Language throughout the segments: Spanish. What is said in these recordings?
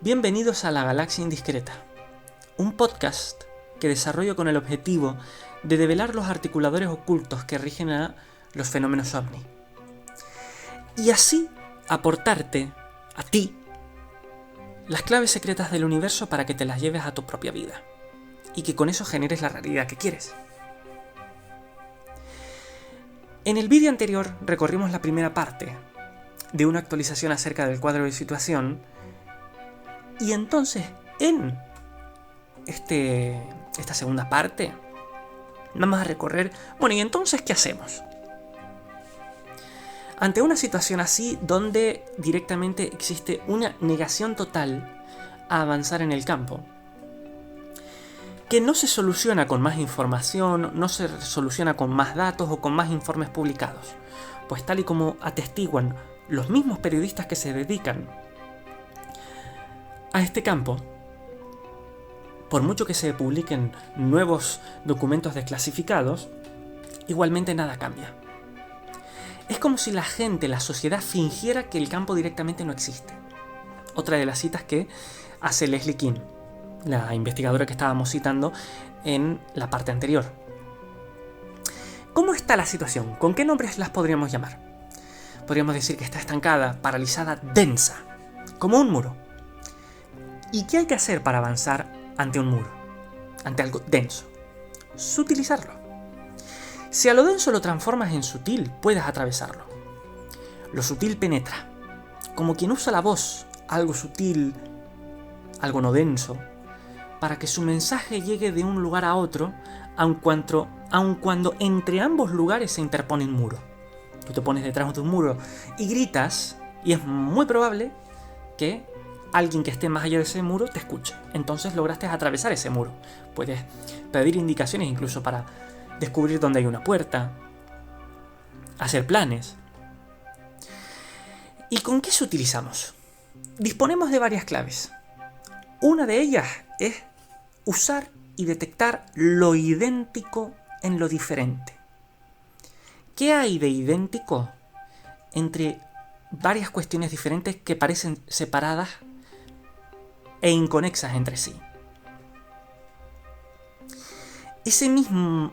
Bienvenidos a La Galaxia Indiscreta, un podcast que desarrollo con el objetivo de develar los articuladores ocultos que rigen a los fenómenos ovni. Y así aportarte, a ti, las claves secretas del universo para que te las lleves a tu propia vida y que con eso generes la realidad que quieres. En el vídeo anterior recorrimos la primera parte de una actualización acerca del cuadro de situación y entonces en esta segunda parte vamos a recorrer, ¿y entonces qué hacemos? Ante una situación así donde directamente existe una negación total a avanzar en el campo, que no se soluciona con más información, no se soluciona con más datos o con más informes publicados, pues tal y como atestiguan los mismos periodistas que se dedican a este campo, por mucho que se publiquen nuevos documentos desclasificados, igualmente nada cambia. Es como si la gente, la sociedad, fingiera que el campo directamente no existe. Otra de las citas que hace Leslie Kean, la investigadora que estábamos citando en la parte anterior. ¿Cómo está la situación? ¿Con qué nombres las podríamos llamar? Podríamos decir que está estancada, paralizada, densa, como un muro. ¿Y qué hay que hacer para avanzar ante un muro? Ante algo denso. Sutilizarlo. Si a lo denso lo transformas en sutil, puedes atravesarlo. Lo sutil penetra. Como quien usa la voz, algo sutil, algo no denso, para que su mensaje llegue de un lugar a otro, aun cuando entre ambos lugares se interpone un muro. Tú te pones detrás de un muro y gritas, y es muy probable que alguien que esté más allá de ese muro te escuche. Entonces lograste atravesar ese muro. Puedes pedir indicaciones incluso para descubrir dónde hay una puerta, hacer planes. ¿Y con qué se utilizamos? Disponemos de varias claves. Una de ellas es usar y detectar lo idéntico en lo diferente. ¿Qué hay de idéntico entre varias cuestiones diferentes que parecen separadas e inconexas entre sí? Ese mismo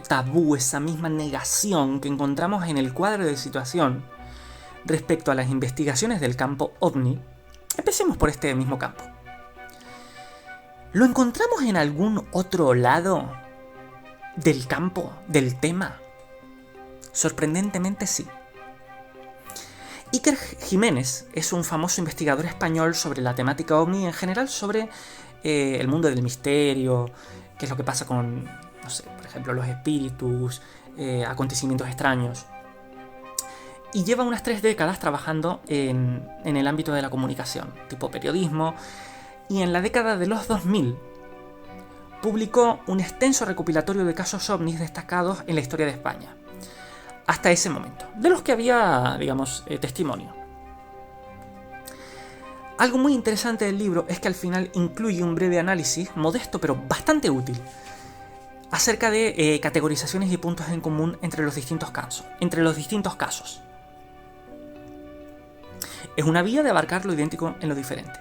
tabú, esa misma negación que encontramos en el cuadro de situación respecto a las investigaciones del campo ovni, empecemos por este mismo campo. ¿Lo encontramos en algún otro lado del campo, del tema? Sorprendentemente sí. Iker Jiménez es un famoso investigador español sobre la temática ovni y en general sobre el mundo del misterio, qué es lo que pasa con, por ejemplo, los espíritus, acontecimientos extraños. Y lleva unas 3 décadas trabajando en el ámbito de la comunicación, tipo periodismo, y en la década de los 2000 publicó un extenso recopilatorio de casos ovnis destacados en la historia de España, hasta ese momento, de los que había, testimonio. Algo muy interesante del libro es que al final incluye un breve análisis, modesto pero bastante útil, acerca de categorizaciones y puntos en común entre los distintos casos. Es una vía de abarcar lo idéntico en lo diferente.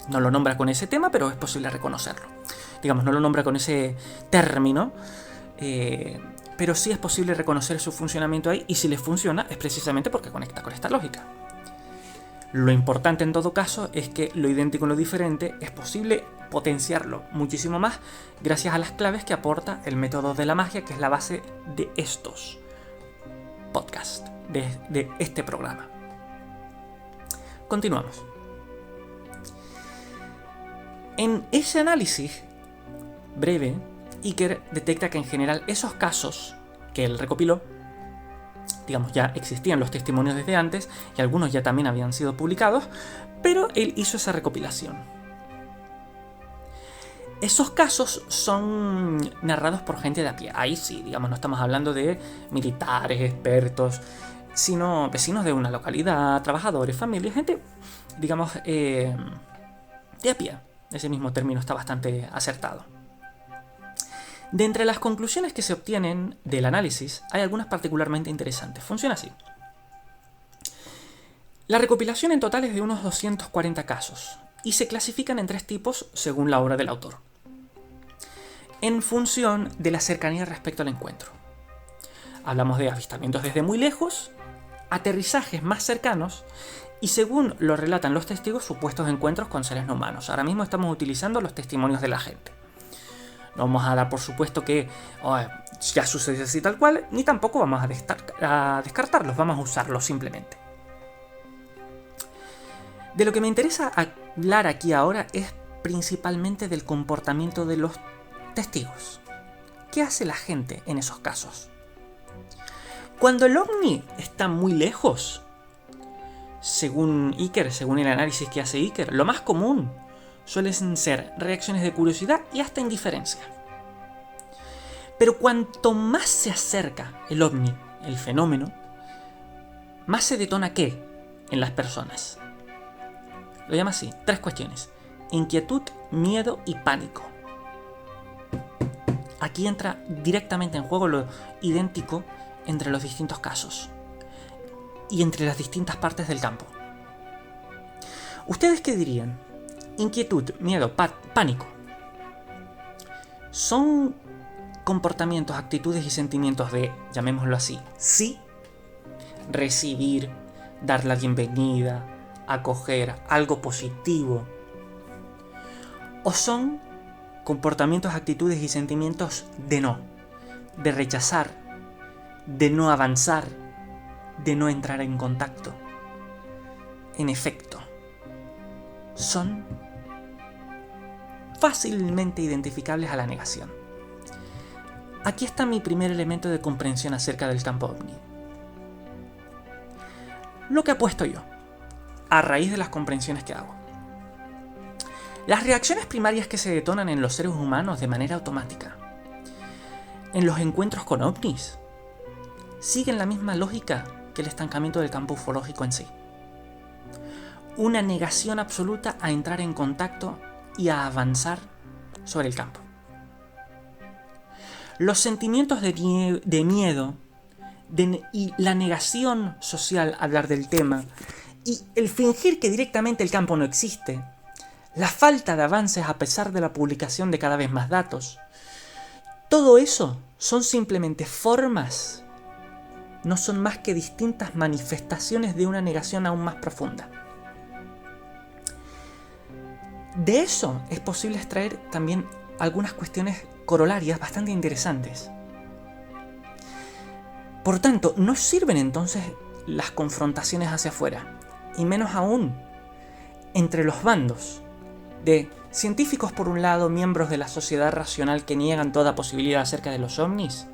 No lo nombra con ese tema, pero es posible reconocerlo. No lo nombra con ese término, pero sí es posible reconocer su funcionamiento ahí, y si les funciona es precisamente porque conecta con esta lógica. Lo importante en todo caso es que lo idéntico en lo diferente es posible potenciarlo muchísimo más gracias a las claves que aporta el método de la magia, que es la base de estos podcasts, de este programa. Continuamos. En ese análisis breve, Iker detecta que en general esos casos que él recopiló, ya existían los testimonios desde antes y algunos ya también habían sido publicados, pero él hizo esa recopilación. Esos casos son narrados por gente de a pie. Ahí sí, no estamos hablando de militares, expertos, sino vecinos de una localidad, trabajadores, familias, gente, de a pie. Ese mismo término está bastante acertado. De entre las conclusiones que se obtienen del análisis, hay algunas particularmente interesantes. Funciona así. La recopilación en total es de unos 240 casos y se clasifican en 3 tipos según la obra del autor, en función de la cercanía respecto al encuentro. Hablamos de avistamientos desde muy lejos, aterrizajes más cercanos y, según lo relatan los testigos, supuestos encuentros con seres no humanos. Ahora mismo estamos utilizando los testimonios de la gente. No vamos a dar por supuesto que ya sucedió así tal cual, ni tampoco vamos a descartarlos, vamos a usarlos simplemente. De lo que me interesa hablar aquí ahora es principalmente del comportamiento de los testigos. ¿Qué hace la gente en esos casos? Cuando el ovni está muy lejos, según Iker, según el análisis que hace Iker, lo más común suelen ser reacciones de curiosidad y hasta indiferencia. Pero cuanto más se acerca el ovni, el fenómeno, más se detona ¿qué? En las personas. Lo llama así, 3 cuestiones: inquietud, miedo y pánico. Aquí entra directamente en juego lo idéntico entre los distintos casos y entre las distintas partes del campo. ¿Ustedes qué dirían? Inquietud, miedo, pánico. ¿Son comportamientos, actitudes y sentimientos de, llamémoslo así, sí, recibir, dar la bienvenida, acoger, algo positivo? ¿O son comportamientos, actitudes y sentimientos de no, de rechazar, de no avanzar, de no entrar en contacto? En efecto, son fácilmente identificables a la negación. Aquí está mi primer elemento de comprensión acerca del campo ovni. Lo que apuesto yo, a raíz de las comprensiones que hago. Las reacciones primarias que se detonan en los seres humanos de manera automática en los encuentros con ovnis siguen la misma lógica que el estancamiento del campo ufológico en sí. Una negación absoluta a entrar en contacto y a avanzar sobre el campo. Los sentimientos de miedo y la negación social a hablar del tema y el fingir que directamente el campo no existe, la falta de avances a pesar de la publicación de cada vez más datos, todo eso son simplemente formas, no son más que distintas manifestaciones de una negación aún más profunda. De eso es posible extraer también algunas cuestiones corolarias bastante interesantes. Por tanto, no sirven entonces las confrontaciones hacia afuera, y menos aún entre los bandos de científicos por un lado, miembros de la sociedad racional que niegan toda posibilidad acerca de los ovnis,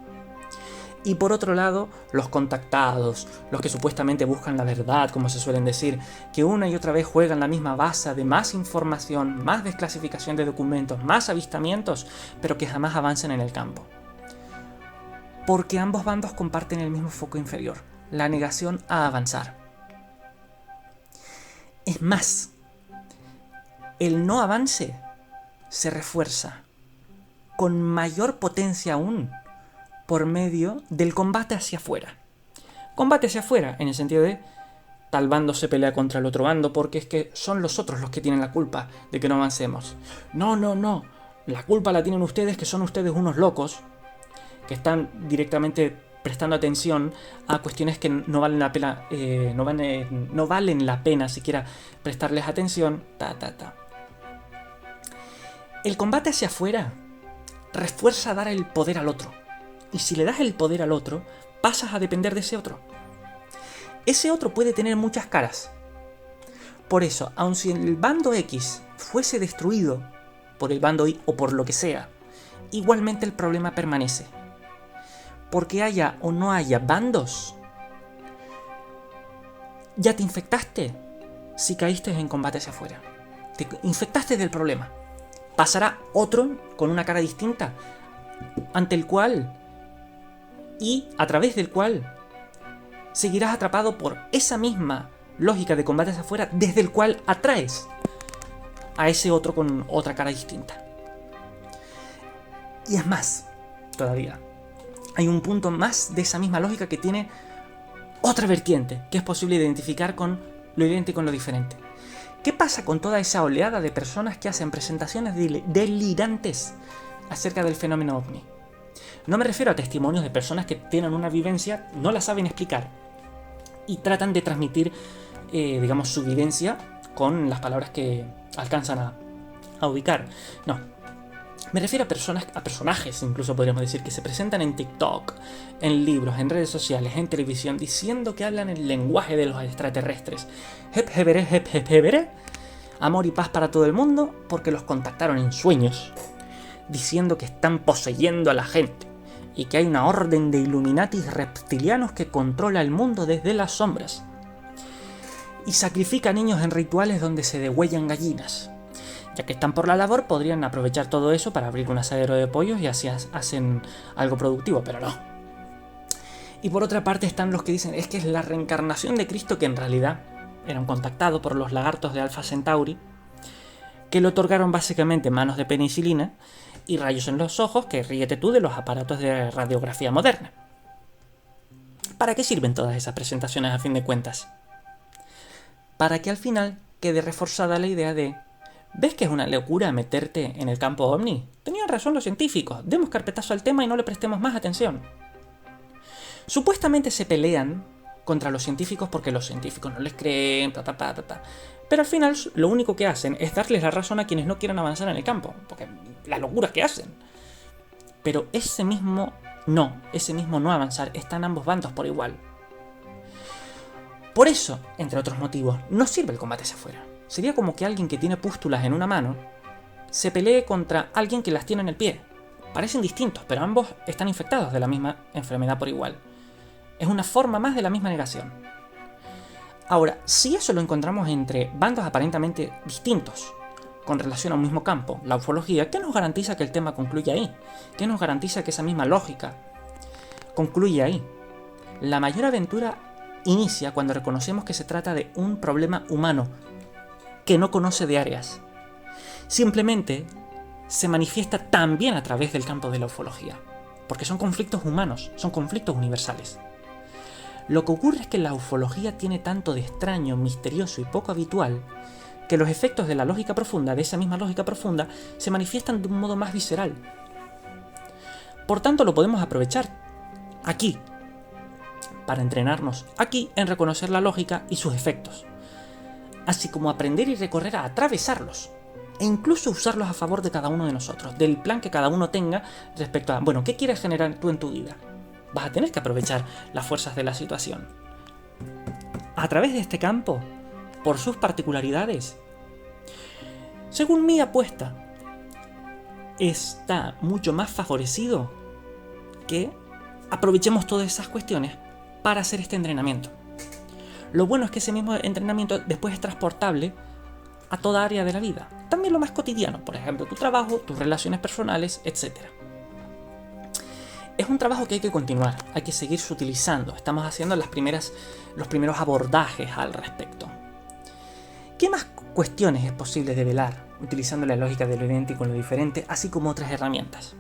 y por otro lado, los contactados, los que supuestamente buscan la verdad, como se suelen decir, que una y otra vez juegan la misma baza de más información, más desclasificación de documentos, más avistamientos, pero que jamás avancen en el campo. Porque ambos bandos comparten el mismo foco inferior, la negación a avanzar. Es más, el no avance se refuerza con mayor potencia aún por medio del combate hacia afuera. Combate hacia afuera en el sentido de tal bando se pelea contra el otro bando porque es que son los otros los que tienen la culpa de que no avancemos. No. La culpa la tienen ustedes, que son ustedes unos locos que están directamente prestando atención a cuestiones que no valen la pena, no valen la pena siquiera prestarles atención. El combate hacia afuera refuerza dar el poder al otro. Y si le das el poder al otro, pasas a depender de ese otro. Ese otro puede tener muchas caras. Por eso, aun si el bando X fuese destruido por el bando Y o por lo que sea, igualmente el problema permanece. Porque haya o no haya bandos, ya te infectaste si caíste en combate hacia afuera. Te infectaste del problema. Pasará otro con una cara distinta, ante el cual y a través del cual seguirás atrapado por esa misma lógica de combate hacia afuera, desde el cual atraes a ese otro con otra cara distinta. Y es más, todavía, hay un punto más de esa misma lógica que tiene otra vertiente, que es posible identificar con lo idéntico en lo diferente. ¿Qué pasa con toda esa oleada de personas que hacen presentaciones delirantes acerca del fenómeno ovni? No me refiero a testimonios de personas que tienen una vivencia, no la saben explicar y tratan de transmitir, digamos, su vivencia con las palabras que alcanzan a ubicar. No, me refiero a personajes, incluso podríamos decir, que se presentan en TikTok, en libros, en redes sociales, en televisión, diciendo que hablan el lenguaje de los extraterrestres. Hep, hebere, hep, hep, hebere. Amor y paz para todo el mundo, porque los contactaron en sueños, diciendo que están poseyendo a la gente y que hay una orden de Illuminatis reptilianos que controla el mundo desde las sombras. Y sacrifica niños en rituales donde se degüellan gallinas. Ya que están por la labor, podrían aprovechar todo eso para abrir un asadero de pollos y así hacen algo productivo, pero no. Y por otra parte están los que dicen es que es la reencarnación de Cristo, que en realidad era un contactado por los lagartos de Alpha Centauri, que le otorgaron básicamente manos de penicilina y rayos en los ojos, que ríete tú de los aparatos de radiografía moderna. ¿Para qué sirven todas esas presentaciones a fin de cuentas? Para que al final quede reforzada la idea de ¿ves que es una locura meterte en el campo ovni? Tenían razón los científicos, demos carpetazo al tema y no le prestemos más atención. Supuestamente se pelean contra los científicos porque los científicos no les creen, pero al final lo único que hacen es darles la razón a quienes no quieren avanzar en el campo, porque las locuras que hacen. Pero ese mismo no avanzar está en ambos bandos por igual. Por eso, entre otros motivos, no sirve el combate hacia afuera. Sería como que alguien que tiene pústulas en una mano se pelee contra alguien que las tiene en el pie. Parecen distintos, pero ambos están infectados de la misma enfermedad por igual. Es una forma más de la misma negación. Ahora, si eso lo encontramos entre bandos aparentemente distintos, con relación a un mismo campo, la ufología, ¿qué nos garantiza que el tema concluya ahí? ¿Qué nos garantiza que esa misma lógica concluye ahí? La mayor aventura inicia cuando reconocemos que se trata de un problema humano que no conoce de áreas. Simplemente se manifiesta también a través del campo de la ufología, porque son conflictos humanos, son conflictos universales. Lo que ocurre es que la ufología tiene tanto de extraño, misterioso y poco habitual, que los efectos de la lógica profunda, de esa misma lógica profunda, se manifiestan de un modo más visceral. Por tanto, lo podemos aprovechar aquí, para entrenarnos aquí en reconocer la lógica y sus efectos, así como aprender y recorrer a atravesarlos, e incluso usarlos a favor de cada uno de nosotros, del plan que cada uno tenga respecto a, bueno, ¿qué quieres generar tú en tu vida? Vas a tener que aprovechar las fuerzas de la situación. A través de este campo, por sus particularidades, según mi apuesta, está mucho más favorecido que aprovechemos todas esas cuestiones para hacer este entrenamiento. Lo bueno es que ese mismo entrenamiento después es transportable a toda área de la vida. También lo más cotidiano, por ejemplo, tu trabajo, tus relaciones personales, etc. Es un trabajo que hay que continuar, hay que seguirse utilizando. Estamos haciendo los primeros abordajes al respecto. ¿Qué más cuestiones es posible develar utilizando la lógica de lo idéntico en lo diferente, así como otras herramientas?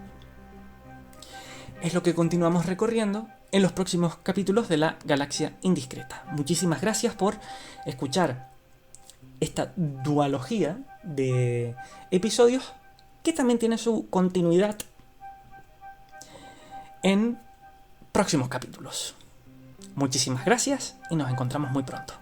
Es lo que continuamos recorriendo en los próximos capítulos de la Galaxia Indiscreta. Muchísimas gracias por escuchar esta dualogía de episodios que también tiene su continuidad en próximos capítulos. Muchísimas gracias y nos encontramos muy pronto.